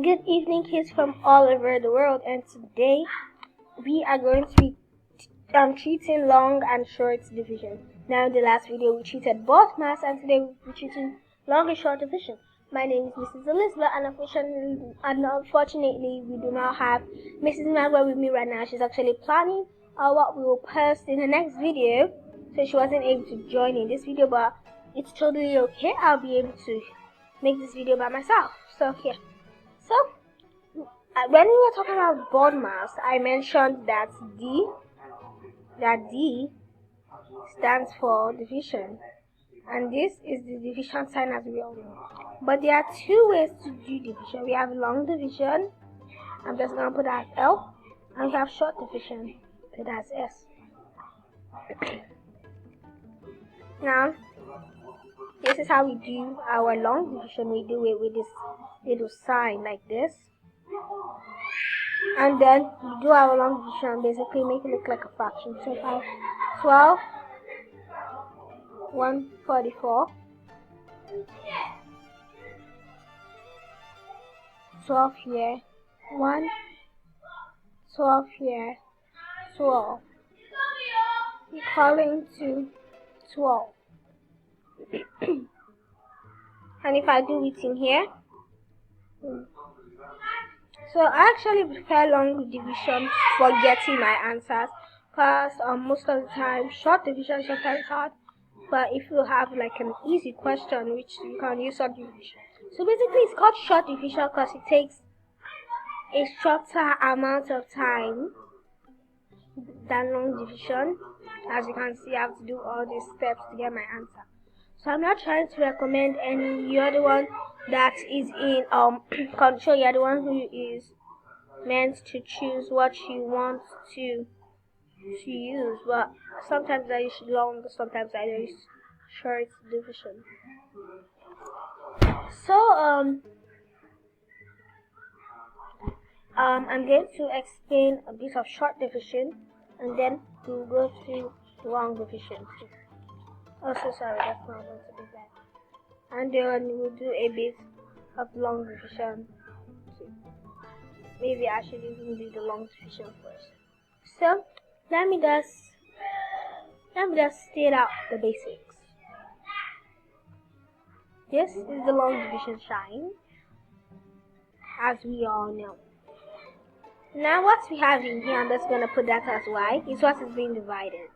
Good evening, kids from all over the world, and today we are going to be treating long and short division. Now, in the last video, we treated both mass, and today we're treating long and short division. My name is Mrs. Elizabeth, and unfortunately, we do not have Mrs. Magua with me right now. She's actually planning what we will post in the next video, so she wasn't able to join in this video, but it's totally okay. I'll be able to make this video by myself. So, yeah. So, when we were talking about board mass, I mentioned that D stands for division, and this is the division sign, as we all know. But there are two ways to do division. We have long division, I'm just going to put that as L, and we have short division, put that as S. Now, this is how we do our long division. We do it with this little sign like this, and then we do our long division, basically make it look like a fraction. So if I have 12, 144, 12 here, 1, 12 here, 12, equaling to 12. And if I do it in here, so I actually prefer long division for getting my answers, because most of the time short division is sometimes hard. But if you have like an easy question, which you can use short division. So basically it's called short division because it takes a shorter amount of time than long division. As you can see, I have to do all these steps to get my answer. So I'm not trying to recommend any. You're the one that is in control. You're the one who is meant to choose what you want to use. But sometimes I use long, sometimes I use short division. So I'm going to explain a bit of short division, and then we'll go through long division too. Also, sorry, that's not going to be bad. And then we'll do a bit of long division too. Maybe I should even do the long division first. So let me just state out the basics. This is the long division sign, as we all know. Now what we have in here, I'm just going to put that as Y, is what is being divided.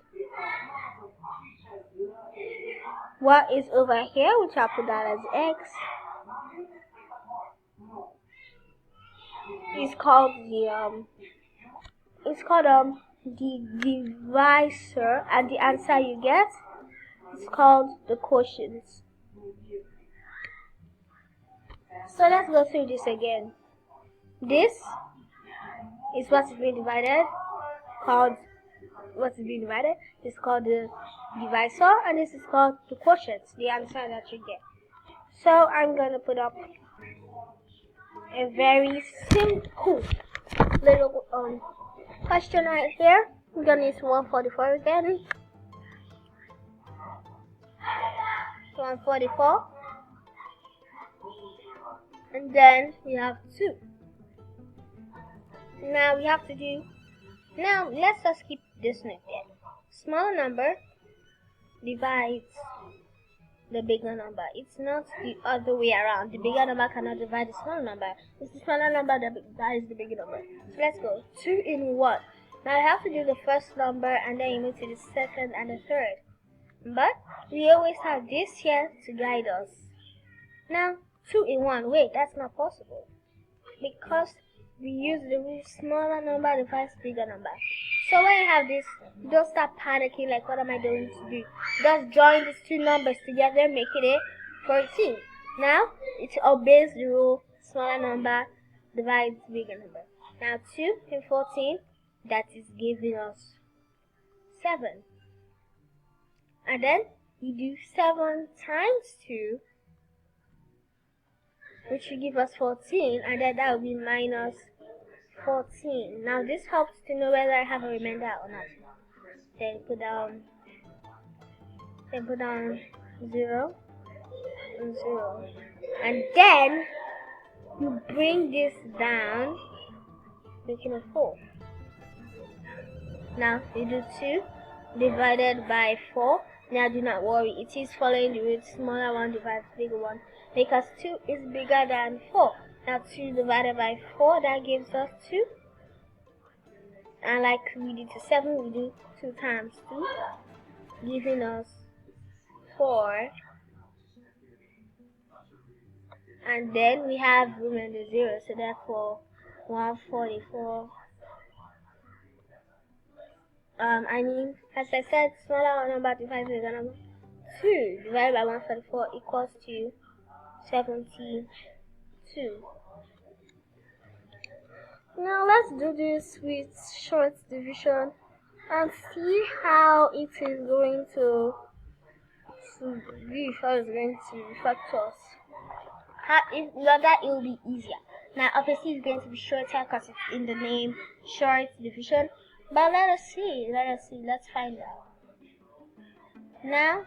What is over here, which I'll put that as X, is called the divisor, and the answer you get is called the quotient. So let's go through this again. This is what is being divided, is called the divisor, and this is called the quotient, the answer that you get. So I'm going to put up a very simple little question right here. I'm going to use 144 again. 144. And then we have 2. Now we have to do, now let's just keep this note there. Small number divides the bigger number. It's not the other way around. The bigger number cannot divide the smaller number. It's the smaller number that divides the bigger number. So let's go. 2 in 1. Now I have to do the first number, and then you move to the second and the third. But we always have this here to guide us. Now 2 in 1. Wait, that's not possible, because we use the rule smaller number divides bigger number. So when you have this, don't start panicking like, what am I going to do? Just join these two numbers together, make it a 14. Now it obeys the rule smaller number divides bigger number. Now 2 in 14, that is giving us 7. And then you do 7 times 2, which will give us 14, and then that will be minus 14. Now this helps to know whether I have a remainder or not. Then put down 0 and 0, and then you bring this down, making a 4. Now you do 2 divided by 4. Now do not worry, it is following the rule. Smaller one divides bigger one, because 2 is bigger than 4. Now 2 divided by 4, that gives us 2. And like we did to 7, we do 2 times 2, giving us 4. And then we have room in the 0, so therefore 144. As I said, smaller number divided by bigger number. 2 divided by 144 equals to 72. Now let's do this with short division and see how it is going to be, how it's going to affect us. It will be easier. Now obviously it's going to be shorter because it's in the name, short division. But let us see, let's find out. Now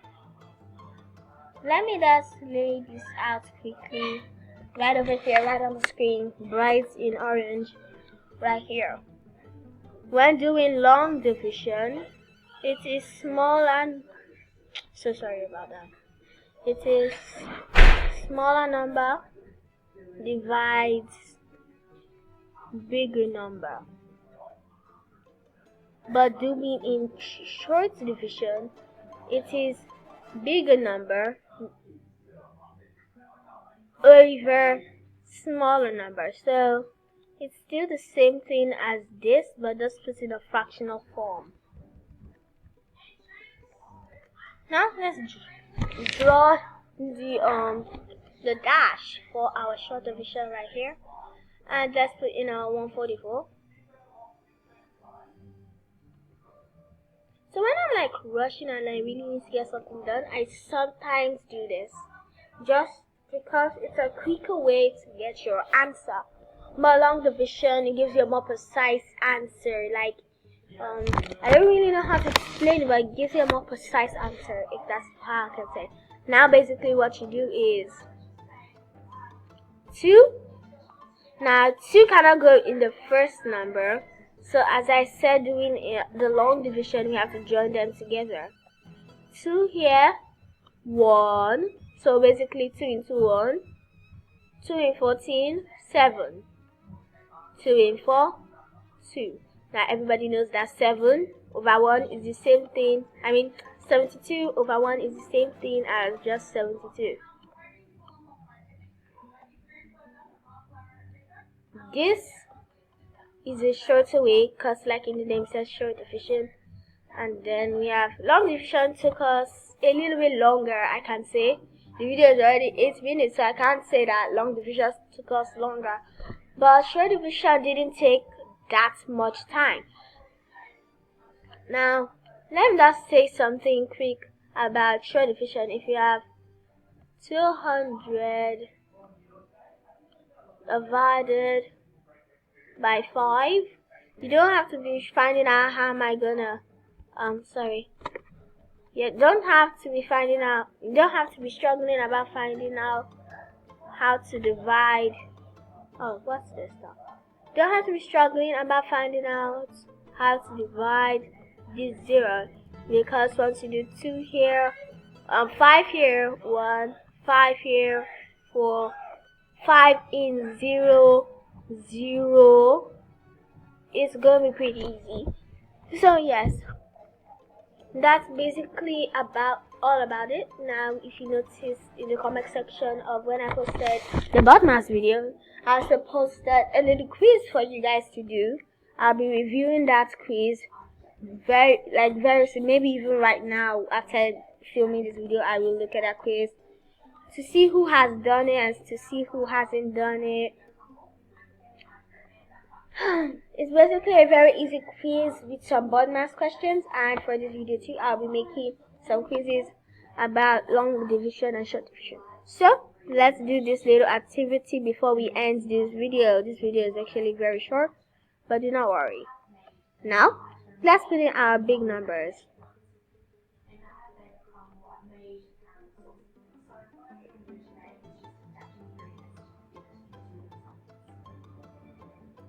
let me just lay this out quickly. Right over here, right on the screen, bright in orange, right here. When doing long division, it is small and so sorry about that. It is smaller number divides bigger number. But doing in short division, it is bigger number over smaller number. So it's still the same thing as this, but just put in a fractional form. Now let's draw the dash for our short division right here, and let's put in our 144. So when I'm like rushing and I really need to get something done, I sometimes do this, just because it's a quicker way to get your answer. But long division, it gives you a more precise answer. Like I don't really know how to explain it, but it gives you a more precise answer, if that's how I can say. Now basically what you do is 2. Now 2 cannot go in the first number, so as I said, doing the long division, we have to join them together. 2 here, 1, so basically 2 into 1. 2 in 14, 7. 2 in 4, 2. Now everybody knows that 7 over 1 is the same thing. 72 over 1 is the same thing as just 72. This is a shorter way because like in the name says, short division. And then we have long division, took us a little bit longer, I can say. The video is already 8 minutes, so I can't say that long division took us longer. But short division didn't take that much time. Now let me just say something quick about short division. If you have 200 divided by 5, you don't have to be finding out how am I gonna you don't have to be struggling about finding out how to divide. What's this stuff? Don't have to be struggling about finding out how to divide this 0, because once you do 2 here, 5 here, 1, 5 here, 4, 5 in 0, 0, it's gonna be pretty easy. So yes, that's basically all about it. Now if you notice in the comment section of when I posted the Bodmas video, I also posted a little quiz for you guys to do. I'll be reviewing that quiz very soon, maybe even right now. After filming this video, I will look at that quiz to see who has done it and to see who hasn't done it. It's basically a very easy quiz with some Bodmas questions, and for this video too, I'll be making some quizzes about long division and short division. So let's do this little activity before we end this video. This video is actually very short, but do not worry. Now let's put in our big numbers.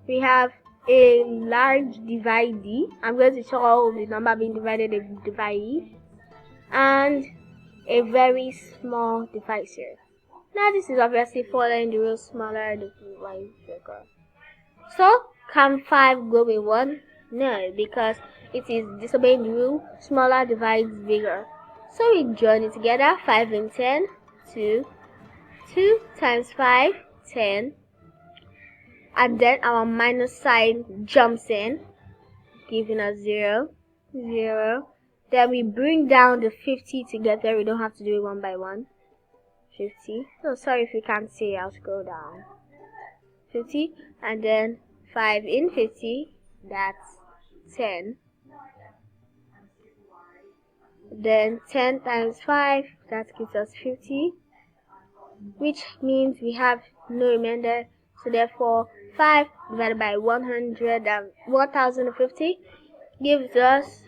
we have a large dividee. I'm going to show all the number being divided in dividee, and a very small divisor. Now this is obviously following the rule smaller the divide bigger. So can 5 go with 1? No, because it is disobeying the rule smaller divides bigger. So we join it together. 5 and 10, 2. 2 times 5, 10. And then our minus sign jumps in, giving us 0, 0. Then we bring down the 50 together. We don't have to do it one by one. 50. Oh, sorry if you can't see. I'll scroll down. 50. And then 5 in 50. That's 10. Then 10 times 5. That gives us 50. Which means we have no remainder. So therefore 5 divided by 1050 gives us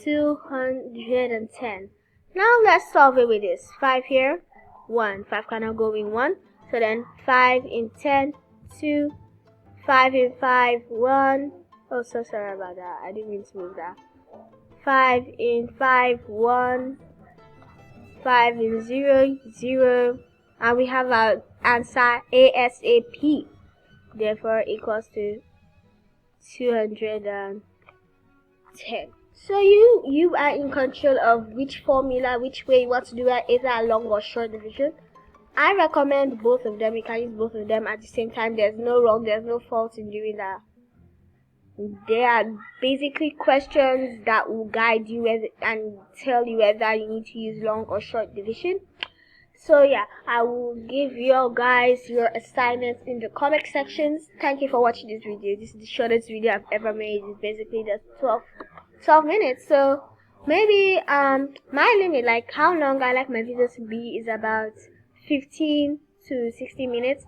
210. Now let's solve it with this. 5 here, 1. 5 cannot go in 1. So then 5 in 10, 2. 5 in 5, 1. Oh, so sorry about that. I didn't mean to move that. 5 in 5, 1. 5 in 0, 0. And we have our answer ASAP. Therefore equals to 210. So you are in control of which formula, which way you want to do it, either a long or short division. I recommend both of them. You can use both of them at the same time. There's no wrong, there's no fault in doing that. They are basically questions that will guide you and tell you whether you need to use long or short division. So yeah, I will give you guys your assignments in the comment sections. Thank you for watching this video. This is the shortest video I've ever made. It's basically just 12 minutes. So maybe my limit, like how long I like my videos to be, is about 15 to 60 minutes.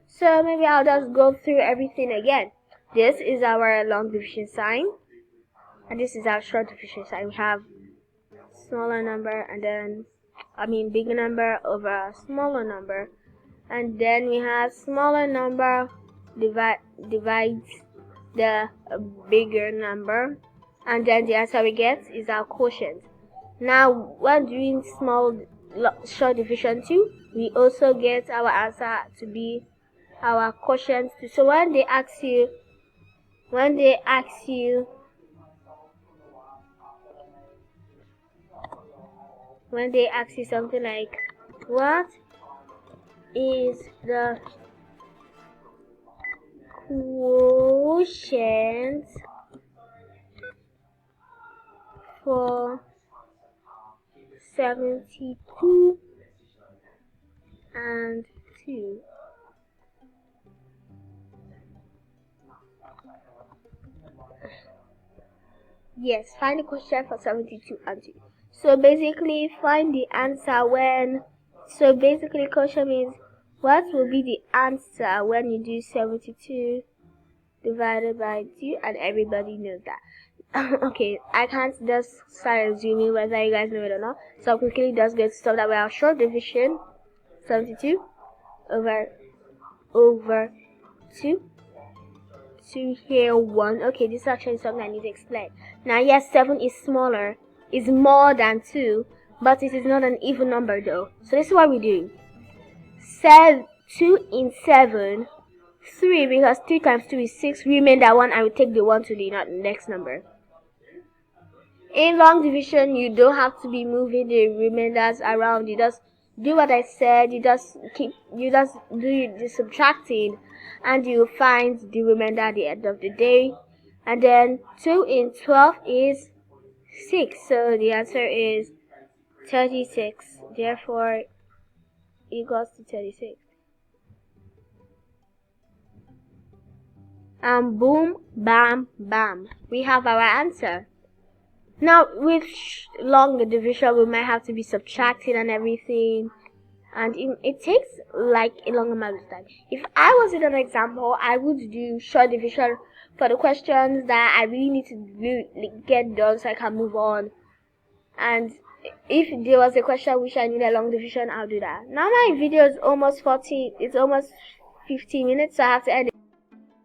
So maybe I'll just go through everything again. This is our long division sign, and this is our short division sign. We have smaller number and then bigger number over a smaller number, and then we have smaller number divides the bigger number, and then the answer we get is our quotient. Now when doing short division too, we also get our answer to be our quotient too. So when they ask you something like, what is the quotient for 72 and 2? Yes, find the quotient for 72 and 2. So basically find the answer quotient means what will be the answer when you do 72 divided by 2, and everybody knows that. Okay, I can't just start assuming whether you guys know it or not. So I'll quickly just get to stuff that we have short division. 72 over 2. 2 here, 1. Okay, this is actually something I need to explain. Now yes, 7 is more than 2, but it is not an even number though. So this is what we do. 2 in 7, 3, because 3 times 2 is 6. Remainder 1, and we take the 1 to the next number. In long division, you don't have to be moving the remainders around. You just do what I said. You just do the subtracting, and you find the remainder at the end of the day. And then 2 in 12 is 6. So the answer is 36. Therefore equals to 36. And boom, bam, bam, we have our answer. Now with long division, we might have to be subtracting and everything, and it takes like a long amount of time. If I was in an example, I would do short division for the questions that I really need to get done so I can move on. And if there was a question which I need a long division, I'll do that. Now my video is almost 15 minutes, so I have to end it.